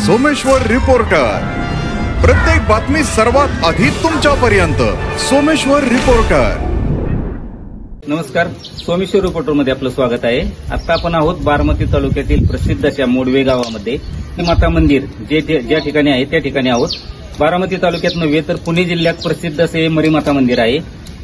Someshwar reporter, प्रत्येक बातमी सर्वात आधी तुमच्यापर्यंत. सोमेश्वर रिपोर्टर. नमस्कार, सोमेश्वर रिपोर्टर मध्ये आपलं स्वागत आहे. आता आपण आहोत बारामती तालुक्यातील प्रसिद्ध अशा मोडवे गावामध्ये. माता मंदिर ज्या ठिकाणी आहे त्या ठिकाणी आहोत. बारामती तालुक्यात नव्हे तर पुणे जिल्ह्यात प्रसिद्ध असे मरीमाता मंदिर आहे.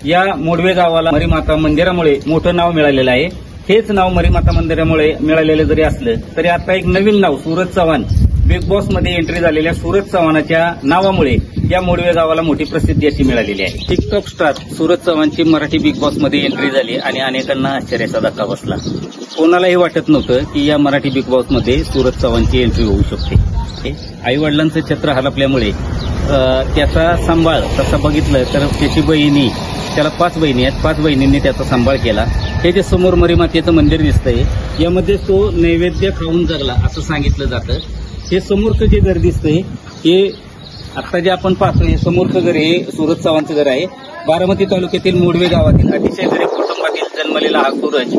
या मोडवे गावाला मरीमाता मंदिरामुळे मोठं नाव मिळालेलं आहे. हेच नाव मरीमाता मंदिरामुळे मिळालेलं जरी असलं तरी आता एक नवीन नाव सूरज चव्हाण, बिग बॉस मध्ये एंट्री झालेल्या सूरज चव्हाणाच्या नावामुळे या मोडवे गावाला मोठी प्रसिद्धी अशी मिळालेली आहे. टिकटॉक स्टार सूरज चव्हाणची मराठी बिग बॉस मध्ये एंट्री झाली आणि अनेकांना आश्चर्याचा धक्का बसला. कोणालाही वाटत नव्हतं की या मराठी बिग बॉस मध्ये सूरज चव्हाणची एंट्री होऊ शकते. आई वडिलांचं छत्र हलपल्यामुळे त्याचा सांभाळ तसा बघितलं तर त्याची बहिणी, त्याला 5 बहिणी आहेत, 5 बहिणींनी त्याचा सांभाळ केला. हे जे समोर मरीमातेचं मंदिर दिसतंय यामध्ये तो नैवेद्य खाऊन जगला असं सांगितलं जातं. हे समोरचं जे घर दिसतंय हे आता जे आपण पाहतोय हे समोरचं घर हे सूरज चव्हाणचं घर आहे. बारामती तालुक्यातील मोडवे गावातील अतिशय गरीब कुटुंबातील जन्मलेला हा सूरज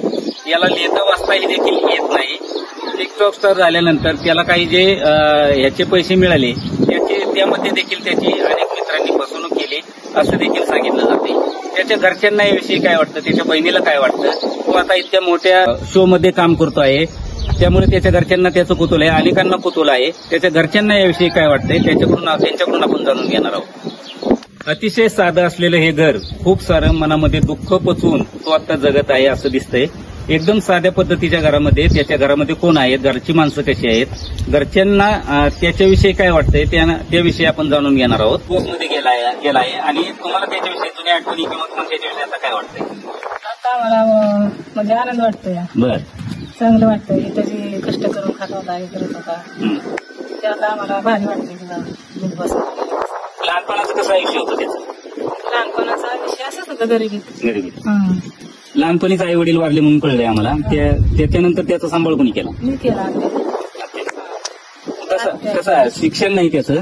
याला लिहिता वाचताही देखील येत नाही. टिकटॉक स्टार झाल्यानंतर त्याला काही जे ह्याचे पैसे मिळाले त्यामध्ये देखील त्याची अनेक मित्रांनी फसवणूक केली असं देखील सांगितलं जाते. त्याच्या घरच्यांना याविषयी काय वाटतं, त्याच्या बहिणीला काय वाटतं, तो आता इतक्या मोठ्या शो मध्ये काम करतो आहे त्यामुळे त्याच्या घरच्यांना त्याचं कुतूहल आहे, अनेकांना कुतूहल आहे. त्याच्या घरच्यांना याविषयी काय वाटतंय त्यांच्याकडून आपण जाणून घेणार आहोत. अतिशय साधं असलेलं हे घर खूप सारं मनामध्ये दुःख पचवून तो आता जगत आहे असं दिसतंय. एकदम साध्या पद्धतीच्या घरामध्ये त्याच्या घरामध्ये कोण आहेत, घरची माणसं कशी आहेत, घरच्यांना त्याच्याविषयी काय वाटतंय त्याविषयी आपण जाणून घेणार आहोत. पोस्टमध्ये गेलाय आणि तुम्हाला त्याच्याविषयी जुन्या आठवणी किंवा त्याच्याविषयी आता काय वाटतंय? आता मला म्हणजे आनंद वाटतोय. बर, चांगलं वाटतंय. त्याची कष्ट करून खात होता, हे करत होता, ते आता आम्हाला भारी वाटतंय. बिग बॉस लहानपणाचं कसं आयुष्य होतं त्याचं? लहानपणाचा विषय असंच होता, गरिबीत. लहानपणीच आई वडील वारले म्हणून कळलंय आम्हाला. त्याच्यानंतर त्याचा सांभाळ कोणी केला? मी केला. कसं शिक्षण नाही त्याचं,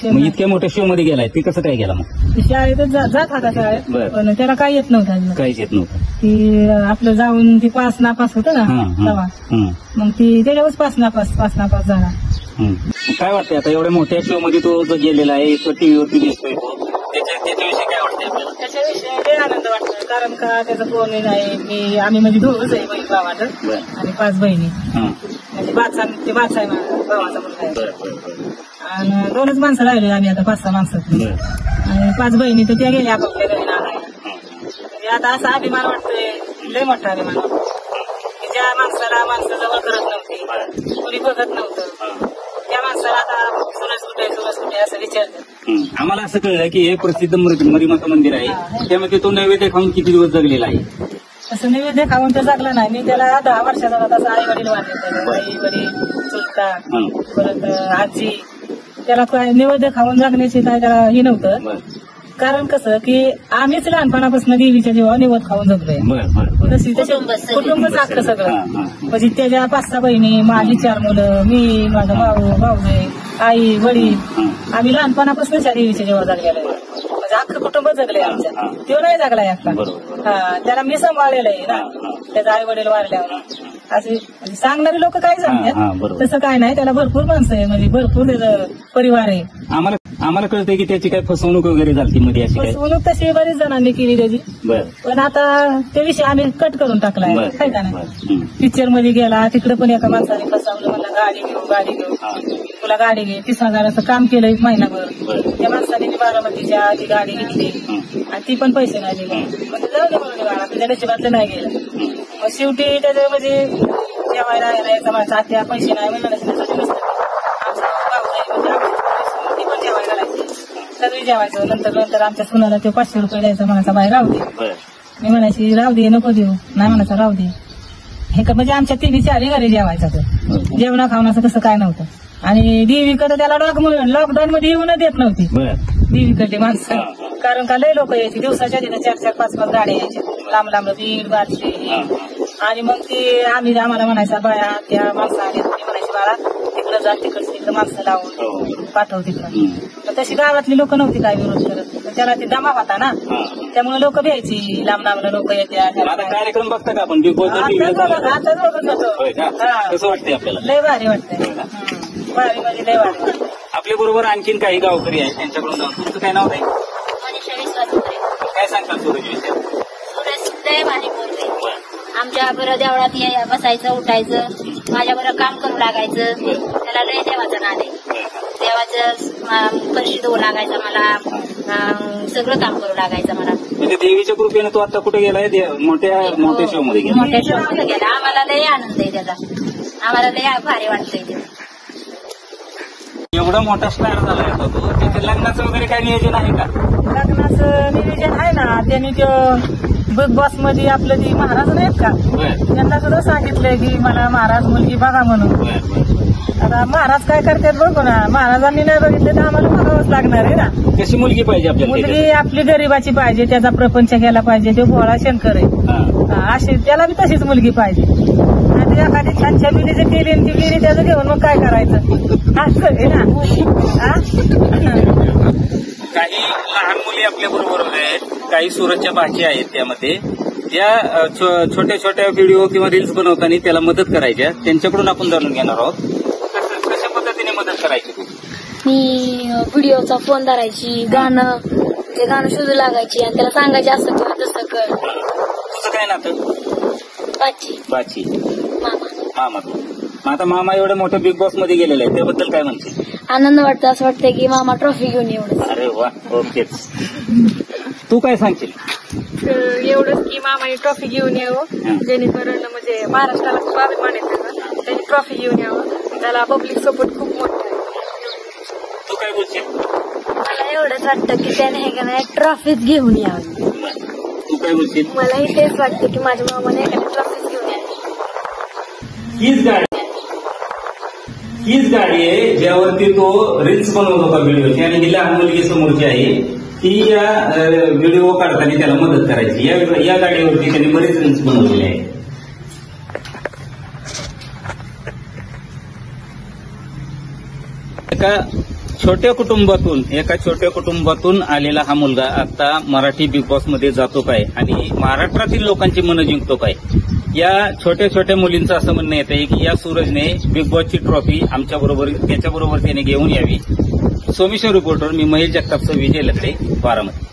मग इतक्या मोठ्या शो मध्ये गेलाय ते कसं काय गेला? मग शाळेतच जात होता शाळेत, पण त्याला काही येत नव्हतं. काहीच येत नव्हतं. ती आपलं जाऊन ती पास नापास होतं ना तेव्हा, मग ती त्याच्यावरच पास नापास झाला. काय वाटतंय आता एवढ्या मोठ्या शो मध्ये तो जो गेलेला आहे, तो टीव्हीवरती दिसतोय, त्याच्याविषयी काय वाटतंय आपल्याला? त्याच्याविषयी लय आनंद वाटतो, कारण का त्याचं कोणी नाही. आम्ही म्हणजे 2च आहे बहीण भावाचं आणि 5 बहिणी. म्हणजे बादशाह आहे माझा भावाचा मुलगा आहे. आणि 2च माणसं राहिले आम्ही आता 5-6 माणसं आणि 5 बहिणी तर त्या गेल्या आपापल्या घरी नारायला. म्हणजे आता असा अभिमान वाटतोय, लय मोठा अभिमान वाटतो. ज्या माणसाला माणसं जवळ करत नव्हती, कोणी बघत नव्हतं, त्या माणसाला आता सुरज कुठे असं विचारतात. आम्हाला असं कळलं की हे प्रसिद्ध मरीमाता मंदिर आहे, त्यामध्ये तो नैवेद्य खाऊन किती दिवस जगलेला आहे? असं नैवेद्य खाऊन तर जगला नाही. मी त्याला 10 वर्षाचा होता तसं आई वडील वाढले, आई वडील चुलता परत आजी. त्याला काय नैवेद्य खाऊन जगण्याची काय त्याला हे नव्हतं. कारण कसं की आम्हीच लहानपणापासून देवीच्या जेव्हा निवड खाऊन जगलोय, तशी कुटुंबच अख्खं सगळं. म्हणजे त्याच्या 5-6 बहिणी, माझी 4 मुलं, मी, माझा भाऊ, आई वडील, आम्ही लहानपणापासून त्या देवीच्या जेव्हा जगलेलं आहे. म्हणजे अख्खं कुटुंब जगलंय आमच्या. तो नाही जगलाय अख्खा. त्याला मी सांभाळलेलं आहे ना, त्याचा आई वडील वारल्यावर. असे सांगणारे लोक काय सांगतात तसं काय नाही. त्याला भरपूर माणसं आहे, म्हणजे भरपूर त्याचा परिवार आहे. आम्हाला कळतंय की त्याची काय फसवणूक वगैरे झाली मध्ये. अशी फसवणूक तशी बरीच जणांनी केली त्याची, पण आता त्याविषयी आम्ही कट करून टाकलाय. काय का नाही, पिक्चर मध्ये गेला तिकडे पण एका माणसाने फसवलं, म्हणलं गाडी घेऊ तुला गाडी घे. 30,000चं काम केलं 1 महिनाभर. त्या माणसाने बारामतीच्या ती गाडी घेतली आणि ती पण पैसे नाही दिले. म्हणजे जाऊ दे म्हणून गाडा तुझ्या नशिबातलं नाही गेलं. मग शेवटी त्याच्या म्हणजे जेवायला यायचा माझा आत्या पैसे नाही म्हणलं नसतं. आमचा भाऊ ती पण जेवायला घालायची, सगळी जेवायचं. नंतर आमच्या सुनाला ते 500 रुपये द्यायचा, म्हणायचा बाई राहू दे. मी म्हणायची राहू दे, नको देऊ. नाही म्हणायचा राहू दे. हे म्हणजे आमच्या 3-4 घरी जेवायचा. तो जेवणा खावण्याचं कसं काय नव्हतं. आणि देवीकडे त्याला लॉकडाऊन मध्ये येऊन देत नव्हती देवीकडे माणसं. कारण का लय लोक यायची दिवसाच्या तिथं 4-4, 5-5 गाड्या यायच्या लांब बीड बारशे. आणि मग ती आम्हाला म्हणायचा बाया त्या माणसं आली म्हणायची बाळा तिकडं जा, तिकडं माणसं लावून पाठव तिकडं. तशी गावातली लोक नव्हती काय विरोध करत. त्याला ते दमा होता ना, त्यामुळे लोक भ्यायची. लांब लोक येत्या. कार्यक्रम बघता का आपण? आता बघत होतो. कसं वाटतंय आपल्याला? लय भारी वाटतंय. भारी म्हणजे लय भारी वाटतं. आपल्या बरोबर आणखीन काही गावकरी आहेत त्यांच्याकडून जाऊन तुमचं काय नाव आहे? मनीषा विश्वास मोरे. काय सांगतात सूरज विषय? सुरेश लय भारी बोलते. आमच्या बरं देवळात बसायचं उठायचं माझ्या बरं काम करू लागायचं. त्याला लय देवाचं नाद आहे. देवाचं परिषद होऊ लागायचं मला. सगळं काम करू लागायचं मला. म्हणजे देवीच्या कृपेने तो आता कुठे गेलाय? मोठ्या शो मध्ये गेला. मोठ्या शहरामध्ये गेला. आम्हाला लय आनंद आहे त्याचा. आम्हाला लय भारी वाटतंय ते. एवढा मोठा स्टार झालाय आता तो. त्याच्या लग्नाचं वगैरे काय नियोजन आहे का? लग्नाचं नियोजन आहे ना. त्यांनी बिग बॉस मध्ये आपलं जी महाराज नाहीत का त्यांना सुद्धा सांगितलंय की मला महाराज मुलगी बघा म्हणून. आता महाराज काय करतात बघू ना. महाराजांनी नाही बघितलं तर आम्हाला बघावंच लागणार आहे ना. कशी मुलगी पाहिजे आपल्याला? मुलगी आपली गरिबाची पाहिजे. त्याचा प्रपंच केला पाहिजे. तो भोळा शंकर आहे. अशी त्याला बी तशीच मुलगी पाहिजे. आणि एखादी छानच्या बिलीची केली ती गेली त्याचं घेऊन मग काय करायचं असं आहे ना. काही लहान मुली आपल्या बरोबर आहेत. काही सूरजच्या भाची आहेत त्यामध्ये ज्या छोट्या छोट्या व्हिडिओ किंवा रील्स बनवताना त्याला मदत करायच्या. त्यांच्याकडून आपण जाणून घेणार आहोत कशा पद्धतीने मदत करायची. तू मी व्हिडिओचा फोन धरायची. ते गाणं शोधू लागायची आणि त्याला सांगायचे असं कर तसं कर. तुझं काय नातं? बाची मामा. मग आता मामा एवढ्या मोठ्या बिग बॉस मध्ये गेलेला आहे त्याबद्दल काय म्हणते? आनंद वाटतं. असं वाटतं की मामा ट्रॉफी घेऊन येऊन. अरे वा. ओकेच. तू काय सांगशील? एवढंच की मामाने ट्रॉफी घेऊन यावं जेणेकरून म्हणजे महाराष्ट्राला खूप अभिमान येतो. त्यांनी ट्रॉफी घेऊन यावं. त्याला पब्लिक सपोर्ट खूप मोठा आहे. तू काय बोलशील? मला एवढंच वाटतं की त्याने हे का नाही ट्रॉफीच घेऊन यावी. तू काय बोलशील? मलाही तेच वाटतं की माझ्या मामाने एखादी ट्रॉफीच घेऊन यावी. हीच गाडी आहे ज्यावरती तो रील्स बनवत होता व्हिडिओची आणि ही लहान मुलगी समोरची आहे ती या व्हिडिओ काढताना त्याला मदत करायची. या गाडीवरती त्यांनी बरेच रील्स बनवलेले आहेत. एका छोट्या कुटुंबातून आलेला हा मुलगा आता मराठी बिग बॉस मध्ये जातो काय आणि महाराष्ट्रातील लोकांची मनं जिंकतो काय. या छोट्या छोट्या मुलींचं असं म्हणणं येत आहे की या सूरजने बिग बॉसची ट्रॉफी त्याच्याबरोबर त्याने घेऊन यावी. सोमेश्वर रिपोर्टर मी महेश जगताप, विजय लकडे, बारामती.